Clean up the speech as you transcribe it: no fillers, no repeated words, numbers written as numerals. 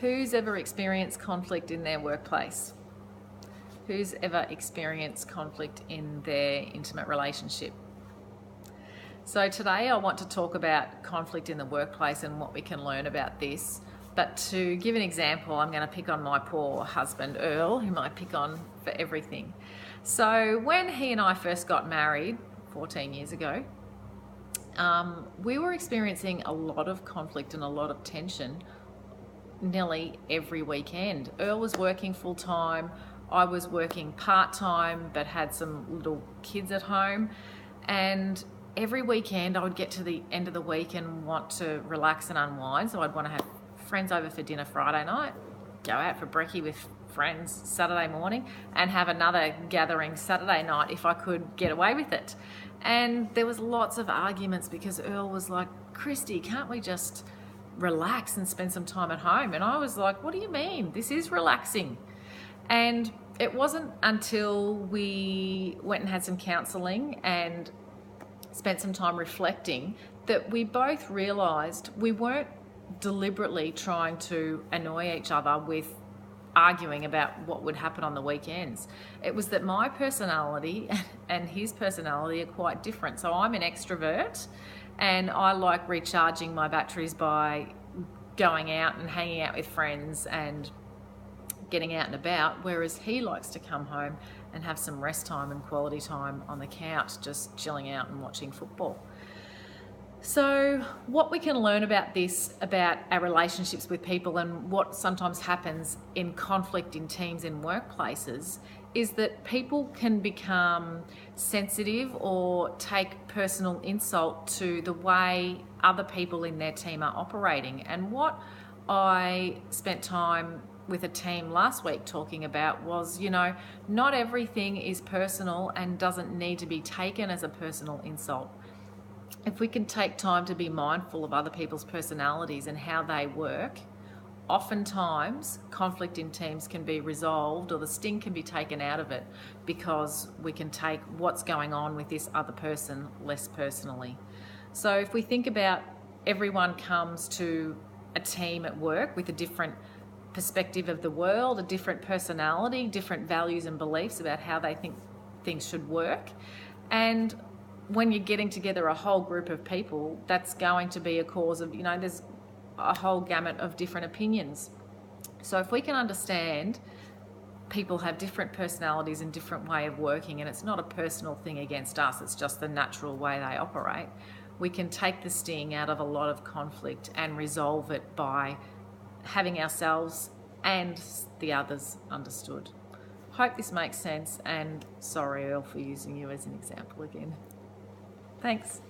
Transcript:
Who's ever experienced conflict in their workplace? Who's ever experienced conflict in their intimate relationship? So today I want to talk about conflict in the workplace and what we can learn about this. But to give an example, I'm going to pick on my poor husband, Earl, whom I pick on for everything. So when he and I first got married 14 years ago, we were experiencing a lot of conflict and a lot of tension nearly every weekend. Earl was working full-time, I was working part-time but had some little kids at home, and every weekend I would get to the end of the week and want to relax and unwind. So I'd want to have friends over for dinner Friday night, go out for brekkie with friends Saturday morning, and have another gathering Saturday night if I could get away with it. And there was lots of arguments because Earl was like, "Christy, can't we just relax and spend some time at home?" And I was like, "What do you mean? This is relaxing." And it wasn't until we went and had some counselling and spent some time reflecting that we both realised we weren't deliberately trying to annoy each other with arguing about what would happen on the weekends. It was that my personality and his personality are quite different. So I'm an extrovert and I like recharging my batteries by going out and hanging out with friends and getting out and about, whereas he likes to come home and have some rest time and quality time on the couch, just chilling out and watching football. So what we can learn about this, about our relationships with people and what sometimes happens in conflict in teams in workplaces, is that people can become sensitive or take personal insult to the way other people in their team are operating. And what I spent time with a team last week talking about was, not everything is personal and doesn't need to be taken as a personal insult. If we can take time to be mindful of other people's personalities and how they work, oftentimes conflict in teams can be resolved, or the sting can be taken out of it, because we can take what's going on with this other person less personally. So if we think about, everyone comes to a team at work with a different perspective of the world, a different personality, different values and beliefs about how they think things should work. And when you're getting together a whole group of people, that's going to be a cause of, there's a whole gamut of different opinions. So if we can understand people have different personalities and different way of working, and it's not a personal thing against us, it's just the natural way they operate, we can take the sting out of a lot of conflict and resolve it by having ourselves and the others understood. Hope this makes sense, and sorry, Earl, for using you as an example again. Thanks.